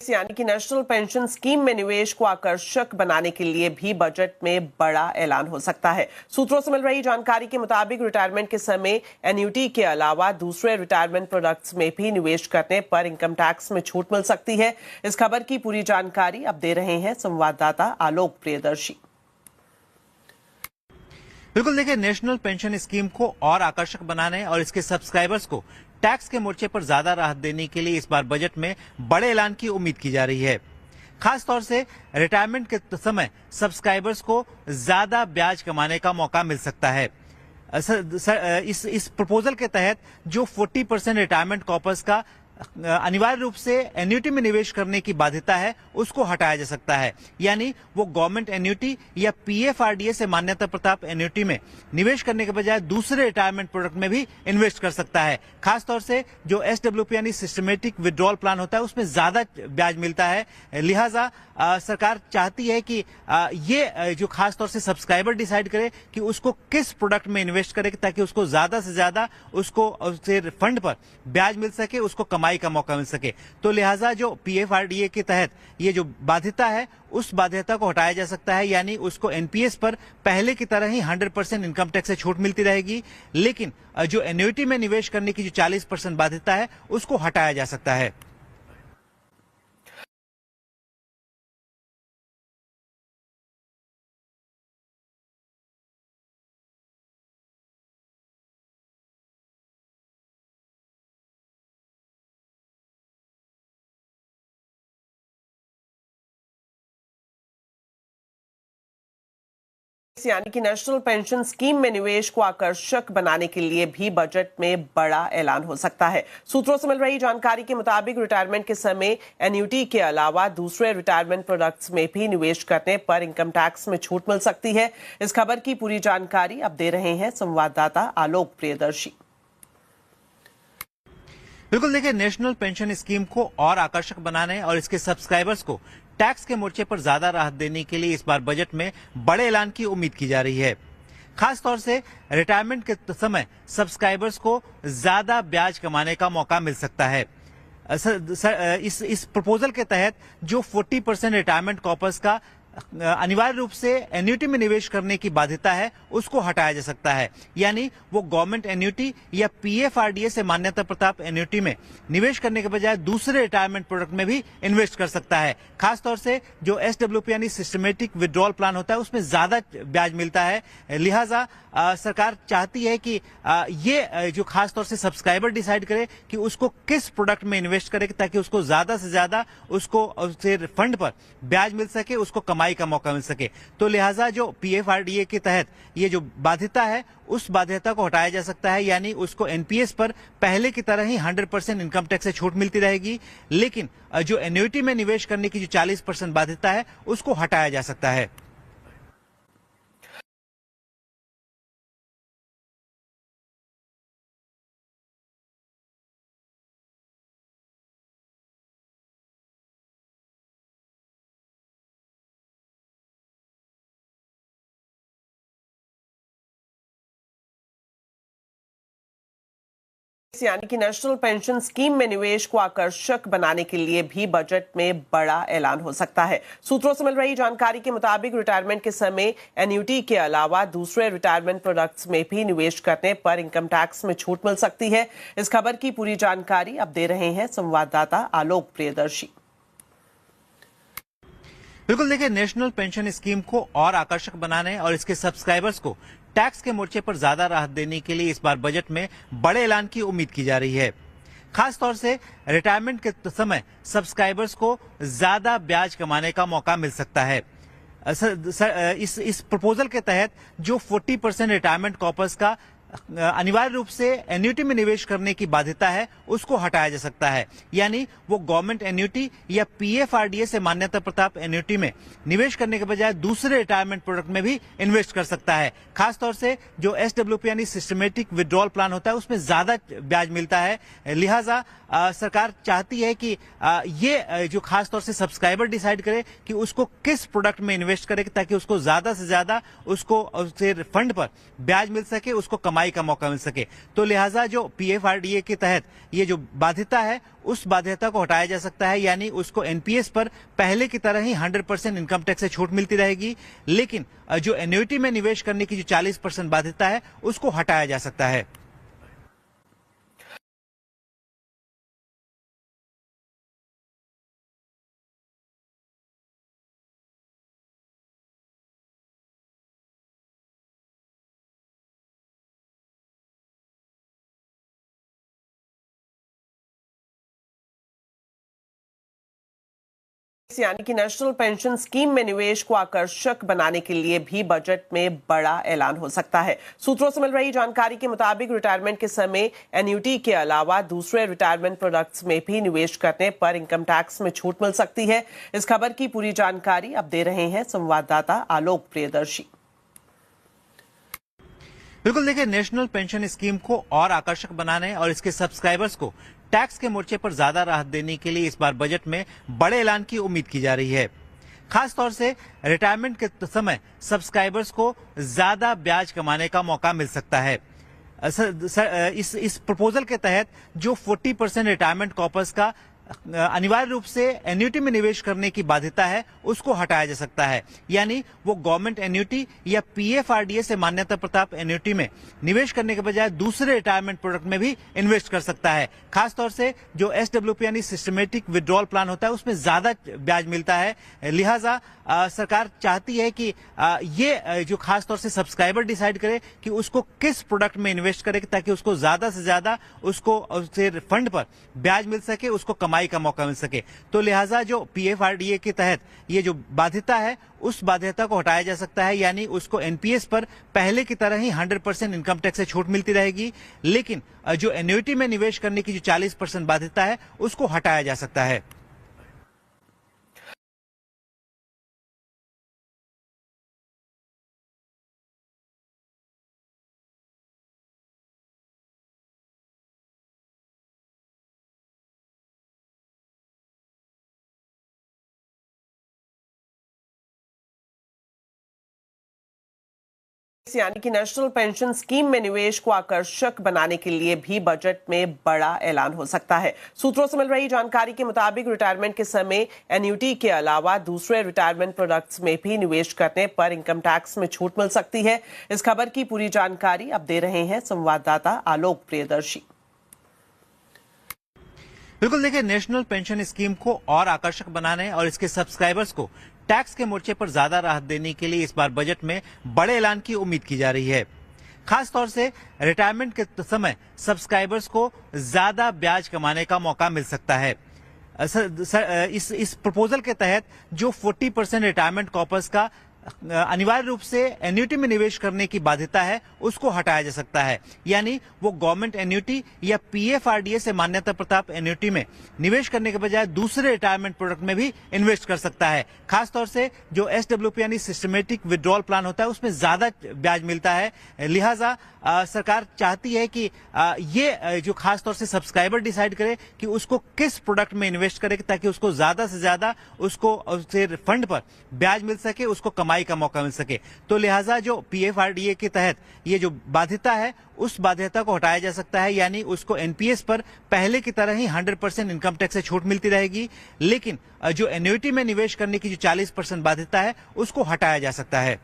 यानी कि national pension scheme में निवेश को आकर्षक बनाने के लिए भी बजट में बड़ा ऐलान हो सकता है। सूत्रों से मिल रही जानकारी के मुताबिक रिटायरमेंट के समय एन्युटी के अलावा दूसरे रिटायरमेंट प्रोडक्ट्स में भी निवेश करने पर इनकम टैक्स में छूट मिल सकती है। इस खबर की पूरी जानकारी अब दे रहे हैं संवाददाता आलोक प्रियदर्शी। बिल्कुल देखिए, नेशनल पेंशन स्कीम को और आकर्षक बनाने और इसके सब्सक्राइबर्स को टैक्स के मोर्चे पर ज्यादा राहत देने के लिए इस बार बजट में बड़े ऐलान की उम्मीद की जा रही है। खास तौर से रिटायरमेंट के समय सब्सक्राइबर्स को ज्यादा ब्याज कमाने का मौका मिल सकता है। इस प्रपोजल के तहत जो 40% रिटायरमेंट कॉर्पस का अनिवार्य रूप से एन्युटी में निवेश करने की बाध्यता है, उसको हटाया जा सकता है। यानी वो गवर्नमेंट एन्युटी या पीएफआरडीए से मान्यता प्राप्त एन्युटी में निवेश करने के बजाय दूसरे रिटायरमेंट प्रोडक्ट में भी इन्वेस्ट कर सकता है। खासतौर से जो एसडब्ल्यूपी यानी सिस्टमेटिक विड्रॉल प्लान होता है, उसमें ज्यादा ब्याज मिलता है। लिहाजा सरकार चाहती है कि ये जो खासतौर से सब्सक्राइबर डिसाइड करे कि उसको किस प्रोडक्ट में इन्वेस्ट करे, ताकि उसको ज्यादा से ज्यादा उसके फंड पर ब्याज मिल सके, उसको कमाई का मौका मिल सके। तो लिहाजा जो पीएफआरडीए के तहत ये जो बाध्यता है, उस बाध्यता को हटाया जा सकता है। यानी उसको एनपीएस पर पहले की तरह ही 100% इनकम टैक्स से छूट मिलती रहेगी, लेकिन जो एन्युटी में निवेश करने की जो 40% बाध्यता है, उसको हटाया जा सकता है। यानी कि नेशनल पेंशन स्कीम में निवेश को आकर्षक बनाने के लिए भी बजट में बड़ा ऐलान हो सकता है। सूत्रों से मिल रही जानकारी के मुताबिक रिटायरमेंट के समय एन्युटी के अलावा दूसरे रिटायरमेंट प्रोडक्ट्स में भी निवेश करने पर इनकम टैक्स में छूट मिल सकती है। इस खबर की पूरी जानकारी अब दे रहे हैं संवाददाता आलोक प्रियदर्शी। बिल्कुल देखिए, नेशनल पेंशन स्कीम को और आकर्षक बनाने और इसके सब्सक्राइबर्स को टैक्स के मोर्चे पर ज्यादा राहत देने के लिए इस बार बजट में बड़े ऐलान की उम्मीद की जा रही है। खास तौर से रिटायरमेंट के समय सब्सक्राइबर्स को ज्यादा ब्याज कमाने का मौका मिल सकता है। इस प्रपोजल के तहत जो 40% रिटायरमेंट कॉर्पस का अनिवार्य रूप से एन्युटी में निवेश करने की बाध्यता है, उसको हटाया जा सकता है। यानी वो गवर्नमेंट एन्युटी या पीएफआरडीए से मान्यता प्राप्त एन्युटी में निवेश करने के बजाय दूसरे रिटायरमेंट प्रोडक्ट में भी इन्वेस्ट कर सकता है। खासतौर से जो एसडब्ल्यूपी यानी सिस्टमेटिक विड्रॉल प्लान होता है, उसमें ज्यादा ब्याज मिलता है। लिहाजा सरकार चाहती है कि ये जो खासतौर से सब्सक्राइबर डिसाइड करे कि उसको किस प्रोडक्ट में इन्वेस्ट करे, ताकि उसको ज्यादा से ज्यादा उसके फंड पर ब्याज मिल सके, उसको कमाई का मौका मिल सके। तो लिहाजा जो पीएफआरडीए के तहत ये जो बाध्यता है, उस बाध्यता को हटाया जा सकता है। यानी उसको एनपीएस पर पहले की तरह ही 100% इनकम टैक्स से छूट मिलती रहेगी, लेकिन जो एन्युटी में निवेश करने की जो 40% बाध्यता है, उसको हटाया जा सकता है। यानी कि नेशनल पेंशन स्कीम में निवेश को आकर्षक बनाने के लिए भी बजट में बड़ा ऐलान हो सकता है। सूत्रों से मिल रही जानकारी के मुताबिक रिटायरमेंट के समय एन्युटी के अलावा दूसरे रिटायरमेंट प्रोडक्ट्स में भी निवेश करने पर इनकम टैक्स में छूट मिल सकती है। इस खबर की पूरी जानकारी अब दे रहे हैं संवाददाता आलोक प्रियदर्शी। बिल्कुल देखिए, नेशनल पेंशन स्कीम को और आकर्षक बनाने और इसके सब्सक्राइबर्स को टैक्स के मोर्चे पर ज्यादा राहत देने के लिए इस बार बजट में बड़े ऐलान की उम्मीद की जा रही है। खास तौर से रिटायरमेंट के समय सब्सक्राइबर्स को ज्यादा ब्याज कमाने का मौका मिल सकता है। इस प्रपोजल के तहत जो 40% रिटायरमेंट कॉर्पस का अनिवार्य रूप से एन्युटी में निवेश करने की बाध्यता है, उसको हटाया जा सकता है। यानी वो गवर्नमेंट एन्युटी या पीएफआरडीए से मान्यता प्राप्त एन्युटी में निवेश करने के बजाय दूसरे रिटायरमेंट प्रोडक्ट में भी इन्वेस्ट कर सकता है। खासतौर से जो एसडब्ल्यूपी यानी सिस्टमेटिक विड्रॉल प्लान होता है, उसमें ज्यादा ब्याज मिलता है। लिहाजा सरकार चाहती है कि ये जो खासतौर से सब्सक्राइबर डिसाइड करे कि उसको किस प्रोडक्ट में इन्वेस्ट करे, ताकि उसको ज्यादा से ज्यादा उसके फंड पर ब्याज मिल सके, उसको कमाई कमाई का मौका मिल सके। तो लिहाजा जो पीएफआरडीए के तहत ये जो बाध्यता है उस बाध्यता को हटाया जा सकता है, यानी उसको एनपीएस पर पहले की तरह ही 100% इनकम टैक्स से छूट मिलती रहेगी, लेकिन जो एन्युइटी में निवेश करने की जो 40% बाध्यता है उसको हटाया जा सकता है। यानी कि नेशनल पेंशन स्कीम में निवेश को आकर्षक बनाने के लिए भी बजट में बड़ा ऐलान हो सकता है। सूत्रों से मिल रही जानकारी के मुताबिक रिटायरमेंट के समय एन्युटी के अलावा दूसरे रिटायरमेंट प्रोडक्ट्स में भी निवेश करने पर इनकम टैक्स में छूट मिल सकती है। इस खबर की पूरी जानकारी अब दे रहे हैं संवाददाता आलोक प्रियदर्शी। बिल्कुल देखिए, नेशनल पेंशन स्कीम को और आकर्षक बनाने और इसके सब्सक्राइबर्स को टैक्स के मोर्चे पर ज्यादा राहत देने के लिए इस बार बजट में बड़े ऐलान की उम्मीद की जा रही है। खास तौर से रिटायरमेंट के समय सब्सक्राइबर्स को ज्यादा ब्याज कमाने का मौका मिल सकता है। इस प्रपोजल के तहत जो 40% रिटायरमेंट कॉर्पस का अनिवार्य रूप से एन्युटी में निवेश करने की बाध्यता है उसको हटाया जा सकता है, यानी वो गवर्नमेंट एन्युटी या पीएफआरडीए से मान्यता प्राप्त एन्युटी में निवेश करने के बजाय दूसरे रिटायरमेंट प्रोडक्ट में भी इन्वेस्ट कर सकता है। खासतौर से जो एसडब्ल्यूपी यानी सिस्टमेटिक विड्रॉल प्लान होता है उसमें ज्यादा ब्याज मिलता है। लिहाजा सरकार चाहती है कि ये जो खासतौर से सब्सक्राइबर डिसाइड करे कि उसको किस प्रोडक्ट में इन्वेस्ट करे ताकि उसको ज्यादा से ज्यादा उससे फंड पर ब्याज मिल सके, उसको कमाई का मौका मिल सके। तो लिहाजा जो पीएफआरडीए के तहत ये जो बाध्यता है उस बाध्यता को हटाया जा सकता है, यानी उसको एनपीएस पर पहले की तरह ही 100% इनकम टैक्स से छूट मिलती रहेगी, लेकिन जो एन्युइटी में निवेश करने की जो 40% बाध्यता है उसको हटाया जा सकता है। यानी कि नेशनल पेंशन स्कीम में निवेश को आकर्षक बनाने के लिए भी बजट में बड़ा ऐलान हो सकता है। सूत्रों से मिल रही जानकारी के मुताबिक रिटायरमेंट के समय एन्युटी के अलावा दूसरे रिटायरमेंट प्रोडक्ट्स में भी निवेश करने पर इनकम टैक्स में छूट मिल सकती है। इस खबर की पूरी जानकारी अब दे रहे हैं संवाददाता आलोक प्रियदर्शी। बिल्कुल देखिए, नेशनल पेंशन स्कीम को और आकर्षक बनाने और इसके सब्सक्राइबर्स को टैक्स के मोर्चे पर ज्यादा राहत देने के लिए इस बार बजट में बड़े ऐलान की उम्मीद की जा रही है। खास तौर से रिटायरमेंट के समय सब्सक्राइबर्स को ज्यादा ब्याज कमाने का मौका मिल सकता है। इस प्रपोजल के तहत जो 40% रिटायरमेंट कॉर्पस का अनिवार्य रूप से एन्युटी में निवेश करने की बाध्यता है उसको हटाया जा सकता है, यानी वो गवर्नमेंट एन्युटी या पीएफआरडीए से मान्यता प्राप्त एन्युटी में निवेश करने के बजाय दूसरे रिटायरमेंट प्रोडक्ट में भी इन्वेस्ट कर सकता है। खासतौर से जो एसडब्ल्यूपी यानी सिस्टमेटिक विड्रॉल प्लान होता है उसमें ज्यादा ब्याज मिलता है। लिहाजा सरकार चाहती है कि ये जो खासतौर से सब्सक्राइबर डिसाइड करे कि उसको किस प्रोडक्ट में इन्वेस्ट करे ताकि उसको ज्यादा से ज्यादा उससे फंड पर ब्याज मिल सके, उसको कमाई का मौका मिल सके। तो लिहाजा जो पीएफआरडीए के तहत ये जो बाध्यता है उस बाध्यता को हटाया जा सकता है, यानी उसको एनपीएस पर पहले की तरह ही 100% इनकम टैक्स से छूट मिलती रहेगी, लेकिन जो एन्युइटी में निवेश करने की जो 40% बाध्यता है उसको हटाया जा सकता है।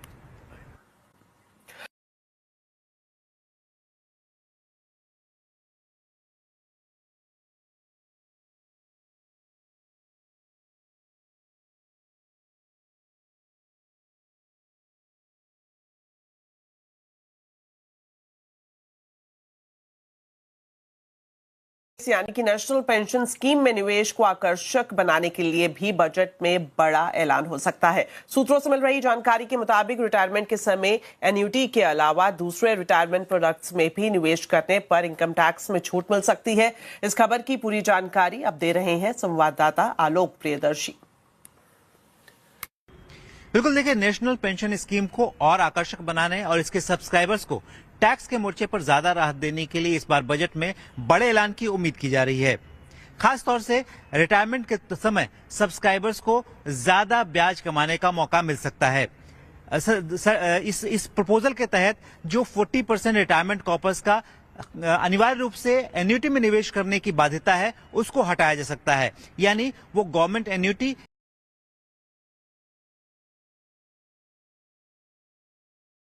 यानी कि नेशनल पेंशन स्कीम में निवेश को आकर्षक बनाने के लिए भी बजट में बड़ा ऐलान हो सकता है। सूत्रों से मिल रही जानकारी के मुताबिक रिटायरमेंट के समय एन्युटी के अलावा दूसरे रिटायरमेंट प्रोडक्ट्स में भी निवेश करने पर इनकम टैक्स में छूट मिल सकती है। इस खबर की पूरी जानकारी अब दे रहे हैं संवाददाता आलोक प्रियदर्शी। बिल्कुल देखिए, नेशनल पेंशन स्कीम को और आकर्षक बनाने और इसके सब्सक्राइबर्स को टैक्स के मोर्चे पर ज्यादा राहत देने के लिए इस बार बजट में बड़े ऐलान की उम्मीद की जा रही है। खास तौर से रिटायरमेंट के समय सब्सक्राइबर्स को ज्यादा ब्याज कमाने का मौका मिल सकता है। इस प्रपोजल के तहत जो 40% रिटायरमेंट कॉर्पस का अनिवार्य रूप से एन्युटी में निवेश करने की बाध्यता है उसको हटाया जा सकता है, यानी वो गवर्नमेंट एन्युटी